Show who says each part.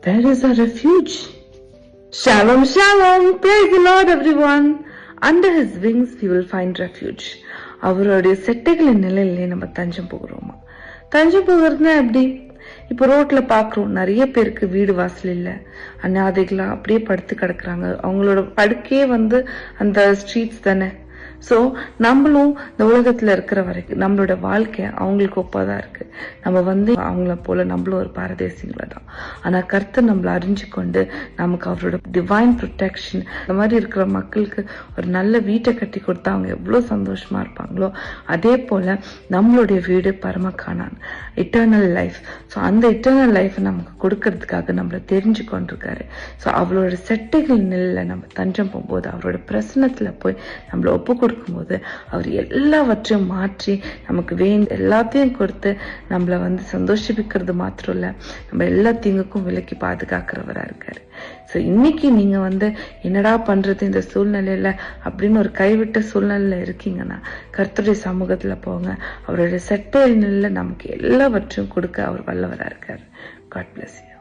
Speaker 1: Where is our refuge? Shalom, shalom. Praise the Lord, everyone. Under his wings we will find refuge. அவருடைய செட்டைகளின் நிலையிலே நம்ம தஞ்சம் போகிறோமா? தஞ்சம் போகிறதுனா எப்படி? இப்போ ரோட்ல பாக்குறோம், நிறைய பேருக்கு வீடு வாசல் இல்ல, அநாதைகளா அப்படியே படுத்து கிடக்குறாங்க. அவங்களோட படுக்கையே அந்த ஸ்ட்ரீட்ஸ் தானே. சோ நம்மளும் இந்த உலகத்துல இருக்கிற வரைக்கும் நம்மளோட வாழ்க்கை அவங்களுக்கு ஒப்பாதான் இருக்கு. நம்ம அவங்கள போல நம்மளும் ஒரு பாரதேசிங்கள தான். ஆனா கர்த்தர் நம்மள அறிஞ்சு கொண்டு நமக்கு அவரோட டிவைன் ப்ரொடெக்ஷன், இந்த மாதிரி இருக்கிற மக்களுக்கு ஒரு நல்ல வீட்டை கட்டி கொடுத்தா அவங்க எவ்வளவு சந்தோஷமா இருப்பாங்களோ, அதே போல நம்மளுடைய வீடு பரமகானான், இட்டர்னல் லைஃப். ஸோ அந்த இட்டர்னல் லைஃப் நமக்கு கொடுக்கறதுக்காக நம்மள தெரிஞ்சு கொண்டிருக்காரு. ஸோ அவளோட செட்டைகள் நிலையில நம்ம தஞ்சம் போகும்போது, அவரோட பிரசனத்துல போய் நம்மள ஒப்பு கொடுக்கும்போது, அவர் எல்லாவற்றையும் மாற்றி நமக்கு எல்லாத்தையும் கொடுத்து நம்மள சந்தோஷிப்பிக்கிறது மாத்திரம் இல்ல, நம்ம எல்லா தீங்குக்கும் விலக்கி பாதுகாக்கிறவரா இருக்காரு. சோ இன்னைக்கு நீங்க என்னடா பண்றது இந்த சூழ்நிலையில அப்படின்னு ஒரு கைவிட்ட சூழ்நிலையில இருக்கீங்கன்னா, கர்த்தருடைய சமூகத்துல போங்க. அவருடைய செட்டையில நமக்கு எல்லாவற்றையும் கொடுக்க அவர் வல்லவரா இருக்காரு. God bless you.